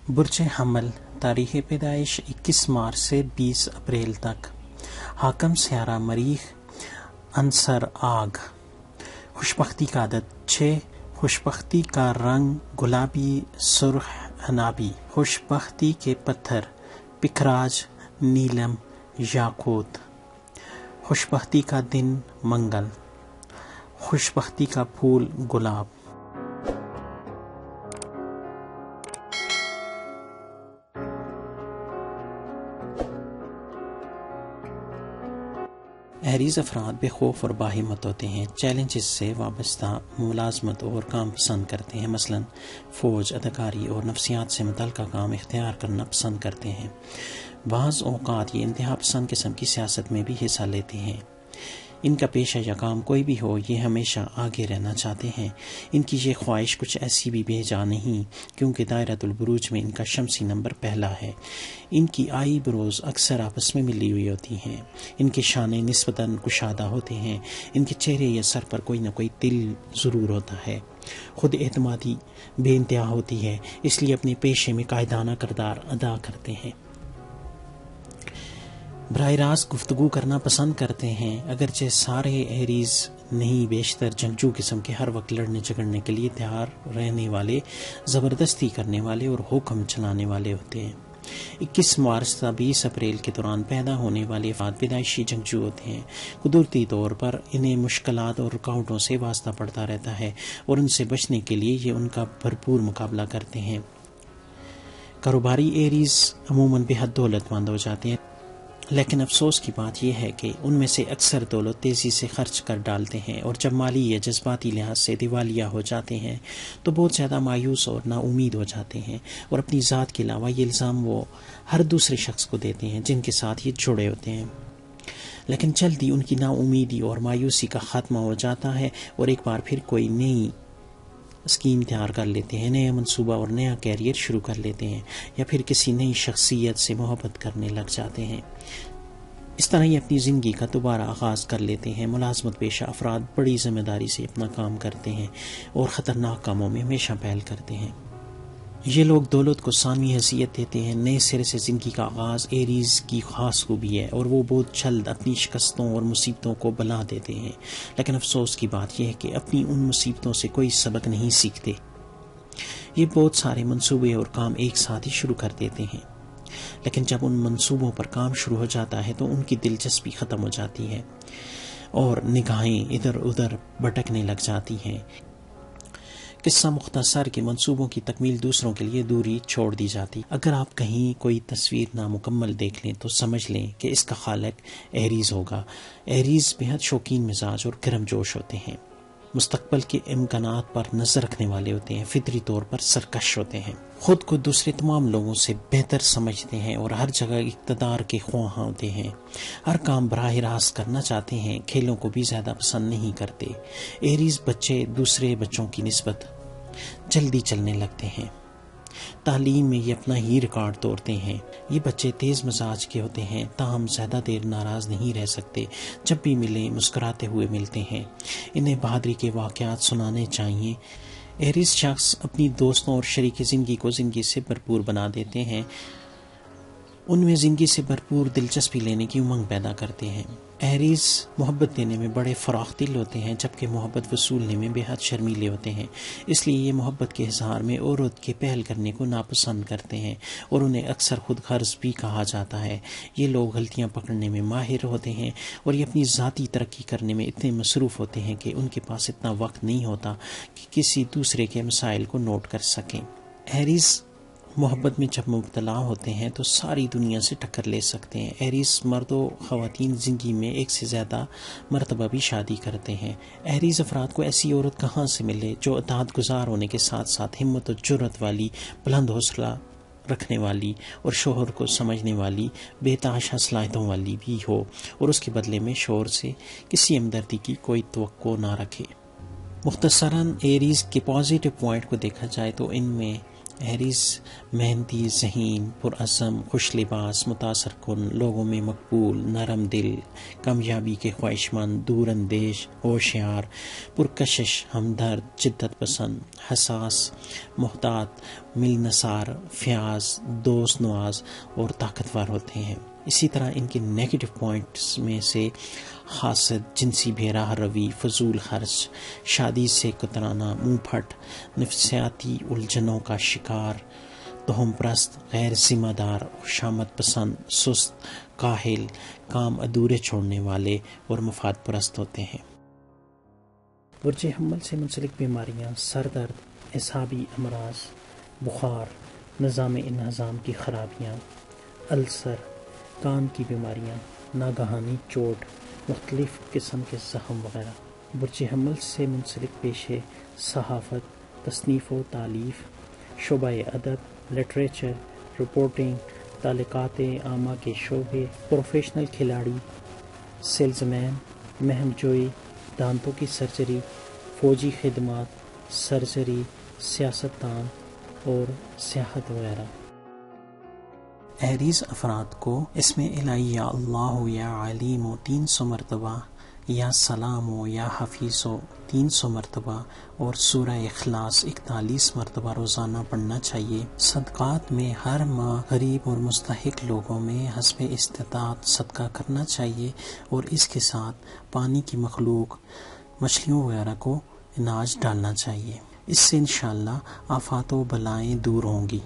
برج حمل، تاریخ پیدائش 21 مارچ سے 20 اپریل تک۔ حاکم سیارہ مریخ، عنصر آگ۔ خوشبختی کا عدد 6۔ خوشبختی کا رنگ گلابی سرخ عنابی۔ خوشبختی کے پتھر پکھراج، نیلم، یاقوت۔ خوشبختی کا دن منگل۔ خوشبختی کا پھول گلاب۔ ایریز افراد بے خوف اور باہمت ہوتے ہیں، چیلنجز سے وابستہ ملازمت اور کام پسند کرتے ہیں، مثلا فوج، اداکاری اور نفسیات سے متعلقہ کام اختیار کرنا پسند کرتے ہیں۔ بعض اوقات یہ انتہا پسند قسم کی سیاست میں بھی حصہ لیتے ہیں۔ ان کا پیشہ یا کام کوئی بھی ہو، یہ ہمیشہ آگے رہنا چاہتے ہیں۔ ان کی یہ خواہش کچھ ایسی بھی بے جا نہیں، کیونکہ دائرۃ البروج میں ان کا شمسی نمبر پہلا ہے۔ ان کی آئی بروز اکثر آپس میں ملی ہوئی ہوتی ہیں۔ ان کے شانے نسبتاً کشادہ ہوتے ہیں۔ ان کے چہرے یا سر پر کوئی نہ کوئی تل ضرور ہوتا ہے۔ خود اعتمادی بے انتہا ہوتی ہے، اس لیے اپنے پیشے میں قائدانہ کردار ادا کرتے ہیں۔ براہ راست گفتگو کرنا پسند کرتے ہیں، اگرچہ سارے ایریز نہیں، بیشتر جنگجو قسم کے، ہر وقت لڑنے جھگڑنے کے لیے تیار رہنے والے، زبردستی کرنے والے اور حکم چلانے والے ہوتے ہیں۔ 21 مارچ تا 20 اپریل کے دوران پیدا ہونے والے افراد پیدائشی جنگجو ہوتے ہیں۔ قدرتی طور پر انہیں مشکلات اور رکاوٹوں سے واسطہ پڑتا رہتا ہے اور ان سے بچنے کے لیے یہ ان کا بھرپور مقابلہ کرتے ہیں۔ کاروباری ایریز عموماً بے حد دولت مند ہو جاتے ہیں، لیکن افسوس کی بات یہ ہے کہ ان میں سے اکثر دولت تیزی سے خرچ کر ڈالتے ہیں، اور جب مالی یا جذباتی لحاظ سے دیوالیہ ہو جاتے ہیں تو بہت زیادہ مایوس اور نا امید ہو جاتے ہیں، اور اپنی ذات کے علاوہ یہ الزام وہ ہر دوسرے شخص کو دیتے ہیں جن کے ساتھ یہ جڑے ہوتے ہیں۔ لیکن جلدی ان کی نا امیدی اور مایوسی کا خاتمہ ہو جاتا ہے، اور ایک بار پھر کوئی نئی اسکیم تیار کر لیتے ہیں، نیا منصوبہ اور نیا کیریئر شروع کر لیتے ہیں، یا پھر کسی نئی شخصیت سے محبت کرنے لگ جاتے ہیں۔ اس طرح یہ اپنی زندگی کا دوبارہ آغاز کر لیتے ہیں۔ ملازمت پیشہ افراد بڑی ذمہ داری سے اپنا کام کرتے ہیں اور خطرناک کاموں میں ہمیشہ پہل کرتے ہیں۔ یہ لوگ دولت کو ثانوی حیثیت دیتے ہیں۔ نئے سرے سے زندگی کا آغاز ایریز کی خاص خوبی ہے، اور وہ بہت جلد اپنی شکستوں اور مصیبتوں کو بھلا دیتے ہیں، لیکن افسوس کی بات یہ ہے کہ اپنی ان مصیبتوں سے کوئی سبق نہیں سیکھتے۔ یہ بہت سارے منصوبے اور کام ایک ساتھ ہی شروع کر دیتے ہیں، لیکن جب ان منصوبوں پر کام شروع ہو جاتا ہے تو ان کی دلچسپی ختم ہو جاتی ہے اور نگاہیں ادھر ادھر بھٹکنے لگ جاتی ہیں۔ قصہ مختصر کے منصوبوں کی تکمیل دوسروں کے لیے دوری چھوڑ دی جاتی۔ اگر آپ کہیں کوئی تصویر نامکمل دیکھ لیں تو سمجھ لیں کہ اس کا خالق ایریز ہوگا۔ ایریز بہت شوقین مزاج اور گرم جوش ہوتے ہیں، مستقبل کے امکانات پر نظر رکھنے والے ہوتے ہیں، فطری طور پر سرکش ہوتے ہیں، خود کو دوسرے تمام لوگوں سے بہتر سمجھتے ہیں اور ہر جگہ اقتدار کے خواہاں ہوتے ہیں۔ ہر کام براہ راست کرنا چاہتے ہیں، کھیلوں کو بھی زیادہ پسند نہیں کرتے۔ ایریز بچے دوسرے بچوں کی نسبت جلدی چلنے لگتے ہیں۔ تعلیم میں یہ اپنا ہی ریکارڈ توڑتے ہیں۔ یہ بچے تیز مزاج کے ہوتے ہیں، تاہم زیادہ دیر ناراض نہیں رہ سکتے۔ جب بھی ملیں مسکراتے ہوئے ملتے ہیں۔ انہیں بہادری کے واقعات سنانے چاہیے۔ ایریز شخص اپنی دوستوں اور شریک زندگی کو زندگی سے بھرپور بنا دیتے ہیں، ان میں زندگی سے بھرپور دلچسپی لینے کی امنگ پیدا کرتے ہیں۔ ایریز محبت دینے میں بڑے فراخ دل ہوتے ہیں، جبکہ محبت وصولنے میں بے حد شرمیلے ہوتے ہیں۔ اس لیے یہ محبت کے اظہار میں عورت کے پہل کرنے کو ناپسند کرتے ہیں، اور انہیں اکثر خود غرض بھی کہا جاتا ہے۔ یہ لوگ غلطیاں پکڑنے میں ماہر ہوتے ہیں، اور یہ اپنی ذاتی ترقی کرنے میں اتنے مصروف ہوتے ہیں کہ ان کے پاس اتنا وقت نہیں ہوتا کہ کسی دوسرے کے مسائل کو نوٹ کر سکیں۔ ایریز محبت میں جب مبتلا ہوتے ہیں تو ساری دنیا سے ٹکر لے سکتے ہیں۔ ایریز مرد و خواتین زندگی میں ایک سے زیادہ مرتبہ بھی شادی کرتے ہیں۔ ایریز افراد کو ایسی عورت کہاں سے ملے جو اطاعت گزار ہونے کے ساتھ ساتھ ہمت و جرأت والی، بلند حوصلہ رکھنے والی اور شوہر کو سمجھنے والی، بے تحاشا صلاحیتوں والی بھی ہو، اور اس کے بدلے میں شوہر سے کسی ہمدردی کی کوئی توقع نہ رکھے۔ مختصراً ایریز کے پازیٹیو پوائنٹ کو دیکھا جائے تو ان میں ایریز محنتی ذہین، پرعزم، خوش لباس، متاثر کن، لوگوں میں مقبول، نرم دل، کامیابی کے خواہش مند، دور اندیش، ہوشیار، پرکشش، ہمدرد، جدت پسند، حساس، محتاط، ملنسار، فیاض، دوست نواز اور طاقتور ہوتے ہیں۔ اسی طرح ان کے نیگیٹو پوائنٹس میں سے حاسد، جنسی بے راہ روی، فضول خرچ، شادی سے کترانا، منہ پھٹ، نفسیاتی الجھنوں کا شکار، تہم پرست، غیر ذمہ دار، خوشامد پسند، سست، کاہل، کام ادھورے چھوڑنے والے اور مفاد پرست ہوتے ہیں۔ برج حمل سے منسلک بیماریاں: سر درد، اعصابی امراض، بخار، نظام انہضام کی خرابیاں، السر، کان کی بیماریاں، ناگہانی چوٹ، مختلف قسم کے زخم وغیرہ۔ برج حمل سے منسلک پیشے: صحافت، تصنیف و تالیف، شعبہ ادب، لٹریچر، رپورٹنگ، تعلقات عامہ کے شعبے، پروفیشنل کھلاڑی، سیلز مین، مہم جوئی، دانتوں کی سرجری، فوجی خدمات، سرجری، سیاست دان اور سیاحت وغیرہ۔ ایریز افراد کو اسم الہی یا اللہ یا علیم 300 مرتبہ، یا سلام یا حفیظ 300 مرتبہ اور سورہ اخلاص 41 مرتبہ روزانہ پڑھنا چاہیے۔ صدقات میں ہر ماہ غریب اور مستحق لوگوں میں حسب استطاعت صدقہ کرنا چاہیے اور اس کے ساتھ پانی کی مخلوق، مچھلیوں وغیرہ کو اناج ڈالنا چاہیے۔ اس سے انشاءاللہ آفات و بلائیں دور ہوں گی۔